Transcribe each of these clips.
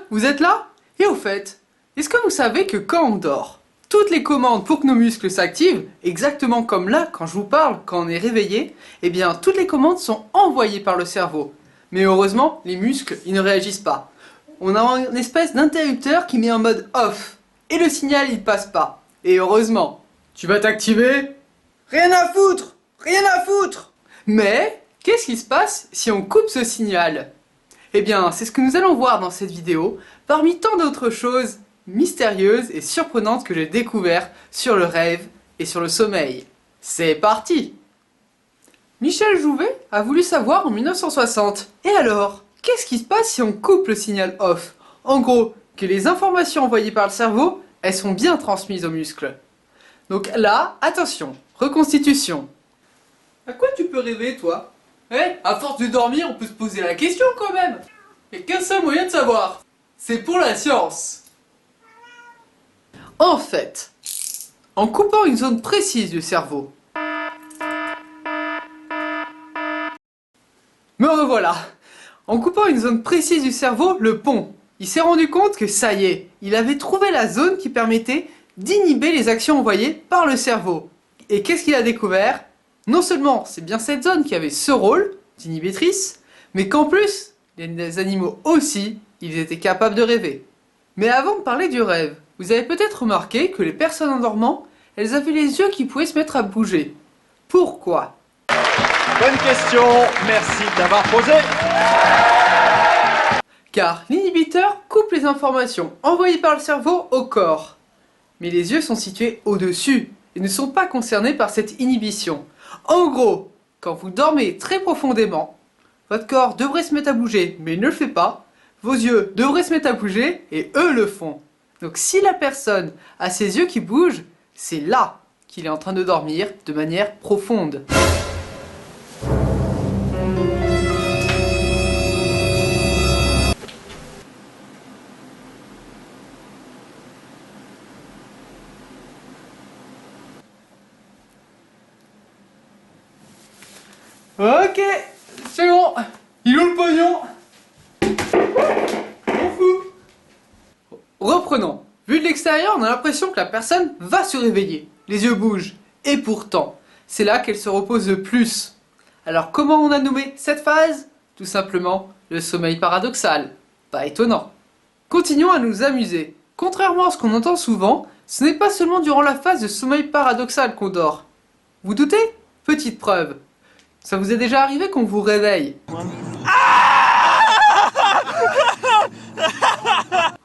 vous êtes là? Et au fait, est-ce que vous savez que quand on dort, toutes les commandes pour que nos muscles s'activent, exactement comme là quand je vous parle, quand on est réveillé, eh bien toutes les commandes sont envoyées par le cerveau. Mais heureusement, les muscles, ils ne réagissent pas. On a une espèce d'interrupteur qui met en mode off. Et le signal, il passe pas. Et heureusement. Tu vas t'activer? Rien à foutre! Rien à foutre! Mais, qu'est-ce qui se passe si on coupe ce signal? Eh bien, c'est ce que nous allons voir dans cette vidéo, parmi tant d'autres choses mystérieuses et surprenantes que j'ai découvertes sur le rêve et sur le sommeil. C'est parti! Michel Jouvet a voulu savoir en 1960. Et alors, qu'est-ce qui se passe si on coupe le signal off? En gros, que les informations envoyées par le cerveau, elles sont bien transmises aux muscles. Donc là, attention, reconstitution. À quoi tu peux rêver, toi? À force de dormir, on peut se poser la question quand même. Il n'y a qu'un seul moyen de savoir. C'est pour la science. En fait, en coupant une zone précise du cerveau. Me revoilà. En coupant une zone précise du cerveau, le pont, il s'est rendu compte que ça y est, il avait trouvé la zone qui permettait d'inhiber les actions envoyées par le cerveau. Et qu'est-ce qu'il a découvert? Non seulement c'est bien cette zone qui avait ce rôle d'inhibitrice, mais qu'en plus, les animaux aussi, ils étaient capables de rêver. Mais avant de parler du rêve, vous avez peut-être remarqué que les personnes en dormant, elles avaient les yeux qui pouvaient se mettre à bouger. Pourquoi? Bonne question, merci de l'avoir posé. Car l'inhibiteur coupe les informations envoyées par le cerveau au corps. Mais les yeux sont situés au-dessus et ne sont pas concernés par cette inhibition. En gros, quand vous dormez très profondément, votre corps devrait se mettre à bouger, mais il ne le fait pas. Vos yeux devraient se mettre à bouger et eux le font. Donc si la personne a ses yeux qui bougent, c'est là qu'il est en train de dormir de manière profonde. Ok, c'est bon. Il est où le pognon? On fout. Reprenons. Vu de l'extérieur, on a l'impression que la personne va se réveiller. Les yeux bougent. Et pourtant, c'est là qu'elle se repose le plus. Alors comment on a nommé cette phase? Tout simplement, le sommeil paradoxal. Pas étonnant. Continuons à nous amuser. Contrairement à ce qu'on entend souvent, ce n'est pas seulement durant la phase de sommeil paradoxal qu'on dort. Vous doutez? Petite preuve. Ça vous est déjà arrivé qu'on vous réveille?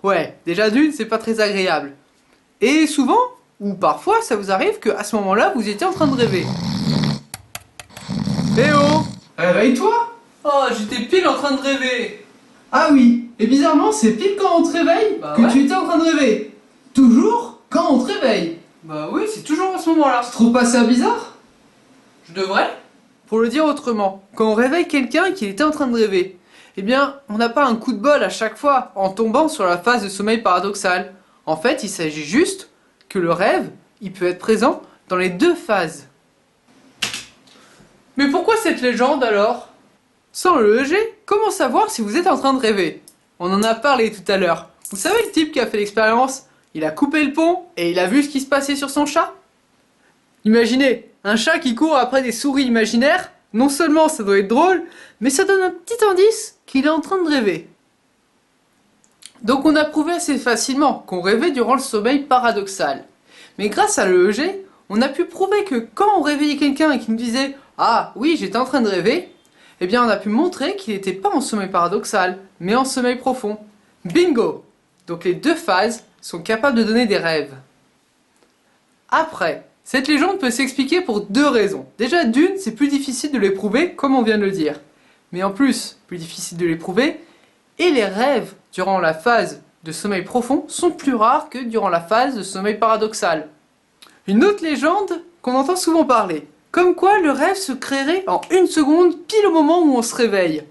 Ouais, déjà d'une, c'est pas très agréable. Et souvent, ou parfois, ça vous arrive qu'à ce moment-là, vous étiez en train de rêver. Eh oh! Réveille-toi! Oh, j'étais pile en train de rêver! Ah oui, et bizarrement, c'est pile quand on te réveille que tu étais en train de rêver. Toujours quand on te réveille. Bah oui, c'est toujours à ce moment-là. Tu trouves pas ça bizarre? Je devrais? Pour le dire autrement, quand on réveille quelqu'un qui était en train de rêver, eh bien, on n'a pas un coup de bol à chaque fois en tombant sur la phase de sommeil paradoxal. En fait, il s'agit juste que le rêve, il peut être présent dans les deux phases. Mais pourquoi cette légende alors? Sans le EEG, comment savoir si vous êtes en train de rêver? On en a parlé tout à l'heure. Vous savez le type qui a fait l'expérience? Il a coupé le pont et il a vu ce qui se passait sur son chat? Imaginez, un chat qui court après des souris imaginaires, non seulement ça doit être drôle, mais ça donne un petit indice qu'il est en train de rêver. Donc on a prouvé assez facilement qu'on rêvait durant le sommeil paradoxal. Mais grâce à l'EEG, on a pu prouver que quand on réveillait quelqu'un et qu'il nous disait « Ah oui, j'étais en train de rêver », eh bien on a pu montrer qu'il n'était pas en sommeil paradoxal, mais en sommeil profond. Bingo! Donc les deux phases sont capables de donner des rêves. Après, cette légende peut s'expliquer pour deux raisons. Déjà d'une, c'est plus difficile de les prouver, comme on vient de le dire. Mais en plus, plus difficile de les prouver, et les rêves durant la phase de sommeil profond sont plus rares que durant la phase de sommeil paradoxal. Une autre légende qu'on entend souvent parler, comme quoi le rêve se créerait en une seconde pile au moment où on se réveille.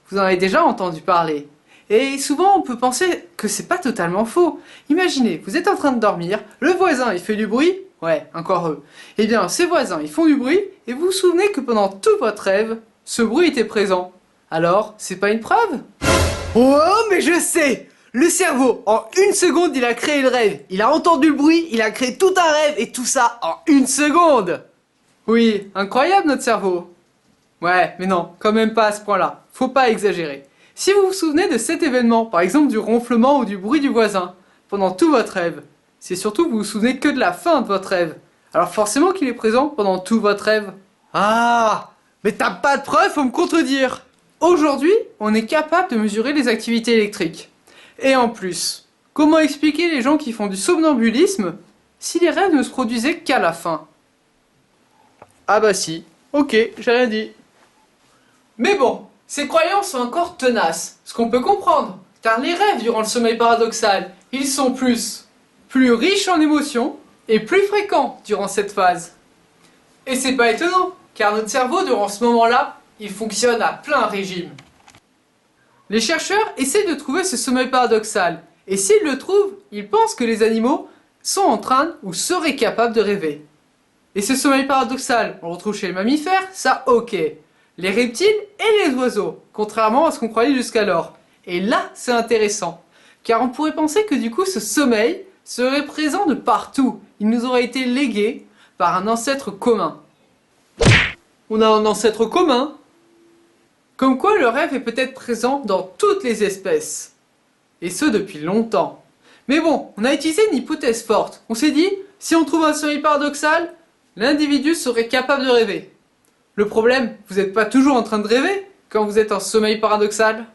Vous en avez déjà entendu parler. Et souvent on peut penser que c'est pas totalement faux. Imaginez, vous êtes en train de dormir, le voisin il fait du bruit, ouais, encore eux. Eh bien, ces voisins, ils font du bruit, et vous vous souvenez que pendant tout votre rêve, ce bruit était présent. Alors, c'est pas une preuve? Oh, mais je sais! Le cerveau, en 1 seconde, il a créé le rêve. Il a entendu le bruit, il a créé tout un rêve et tout ça en 1 seconde. Oui, incroyable notre cerveau. Ouais, mais non, quand même pas à ce point-là. Faut pas exagérer. Si vous vous souvenez de cet événement, par exemple du ronflement ou du bruit du voisin, pendant tout votre rêve, c'est surtout que vous vous souvenez que de la fin de votre rêve. Alors forcément qu'il est présent pendant tout votre rêve. Ah, mais t'as pas de preuve, faut me contredire. Aujourd'hui, on est capable de mesurer les activités électriques. Et en plus, comment expliquer les gens qui font du somnambulisme si les rêves ne se produisaient qu'à la fin? Ah bah si, ok, j'ai rien dit. Mais bon, ces croyances sont encore tenaces, ce qu'on peut comprendre, car les rêves durant le sommeil paradoxal, ils sont plus riches en émotions et plus fréquents durant cette phase. Et c'est pas étonnant, car notre cerveau durant ce moment-là, il fonctionne à plein régime. Les chercheurs essaient de trouver ce sommeil paradoxal, et s'ils le trouvent, ils pensent que les animaux sont en train ou seraient capables de rêver. Et ce sommeil paradoxal, on le retrouve chez les mammifères, ça ok. Les reptiles et les oiseaux, contrairement à ce qu'on croyait jusqu'alors. Et là, c'est intéressant, car on pourrait penser que du coup ce sommeil serait présent de partout. Il nous aurait été légué par un ancêtre commun. On a un ancêtre commun. Comme quoi le rêve est peut-être présent dans toutes les espèces. Et ce depuis longtemps. Mais bon, on a utilisé une hypothèse forte. On s'est dit, si on trouve un sommeil paradoxal, l'individu serait capable de rêver. Le problème, vous n'êtes pas toujours en train de rêver quand vous êtes en sommeil paradoxal.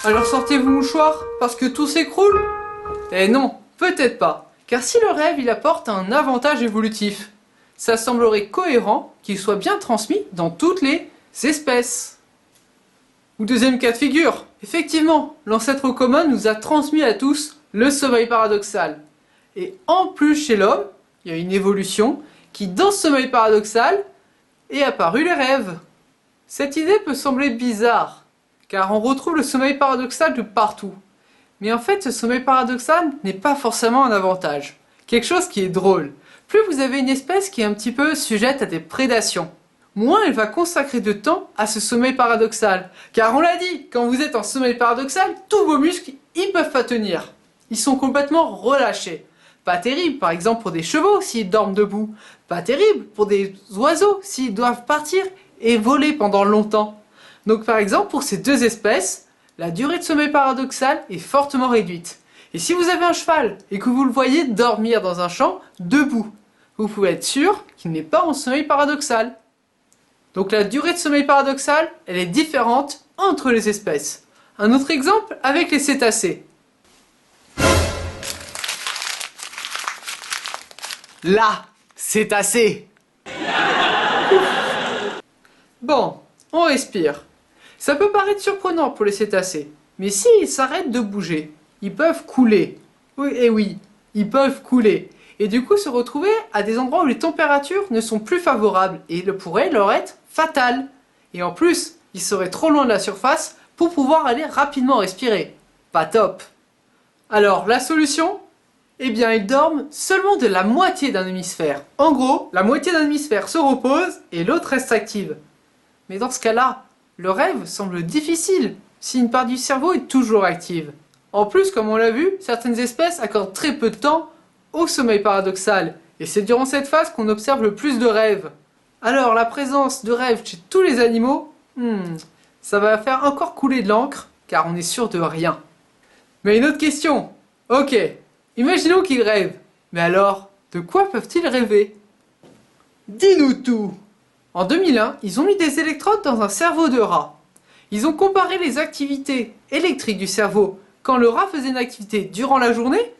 Alors sortez vos mouchoirs parce que tout s'écroule? Eh non, peut-être pas. Car si le rêve il apporte un avantage évolutif, ça semblerait cohérent qu'il soit bien transmis dans toutes les espèces. Ou deuxième cas de figure, effectivement, l'ancêtre commun nous a transmis à tous le sommeil paradoxal. Et en plus chez l'homme, il y a une évolution qui, dans ce sommeil paradoxal, est apparu les rêves. Cette idée peut sembler bizarre, car on retrouve le sommeil paradoxal de partout. Mais en fait, ce sommeil paradoxal n'est pas forcément un avantage. Quelque chose qui est drôle. Plus vous avez une espèce qui est un petit peu sujette à des prédations, moins elle va consacrer de temps à ce sommeil paradoxal. Car on l'a dit, quand vous êtes en sommeil paradoxal, tous vos muscles, ils peuvent pas tenir. Ils sont complètement relâchés. Pas terrible, par exemple, pour des chevaux s'ils dorment debout. Pas terrible pour des oiseaux s'ils doivent partir et voler pendant longtemps. Donc par exemple, pour ces deux espèces, la durée de sommeil paradoxal est fortement réduite. Et si vous avez un cheval et que vous le voyez dormir dans un champ debout, vous pouvez être sûr qu'il n'est pas en sommeil paradoxal. Donc la durée de sommeil paradoxal, elle est différente entre les espèces. Un autre exemple avec les cétacés. Là, c'est assez. Bon, on respire. Ça peut paraître surprenant pour les cétacés, mais s'ils s'arrêtent de bouger, ils peuvent couler. Oui, et oui, ils peuvent couler. Et du coup se retrouver à des endroits où les températures ne sont plus favorables et pourraient leur être fatales. Et en plus, ils seraient trop loin de la surface pour pouvoir aller rapidement respirer. Pas top. Alors, la solution? Eh bien, ils dorment seulement de la moitié d'un hémisphère. En gros, la moitié d'un hémisphère se repose et l'autre reste active. Mais dans ce cas-là, le rêve semble difficile si une part du cerveau est toujours active. En plus, comme on l'a vu, certaines espèces accordent très peu de temps au sommeil paradoxal. Et c'est durant cette phase qu'on observe le plus de rêves. Alors, la présence de rêves chez tous les animaux, ça va faire encore couler de l'encre, car on est sûr de rien. Mais une autre question. Ok, imaginons qu'ils rêvent. Mais alors, de quoi peuvent-ils rêver? Dis-nous tout! En 2001, ils ont mis des électrodes dans un cerveau de rat. Ils ont comparé les activités électriques du cerveau quand le rat faisait une activité durant la journée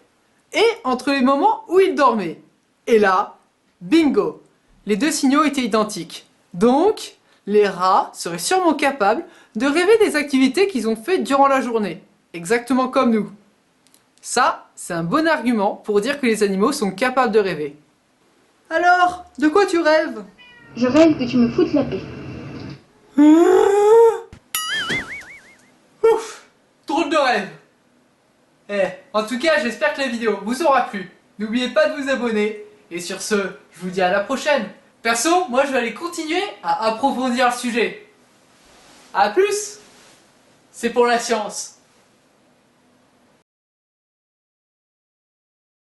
et entre les moments où il dormait. Et là, bingo! Les deux signaux étaient identiques. Donc, les rats seraient sûrement capables de rêver des activités qu'ils ont faites durant la journée. Exactement comme nous. Ça, c'est un bon argument pour dire que les animaux sont capables de rêver. Alors, de quoi tu rêves? Je rêve que tu me foutes la paix. Ouf, drôle de rêve. En tout cas, j'espère que la vidéo vous aura plu. N'oubliez pas de vous abonner. Et sur ce, je vous dis à la prochaine. Perso, moi je vais aller continuer à approfondir le sujet. A plus. C'est pour la science.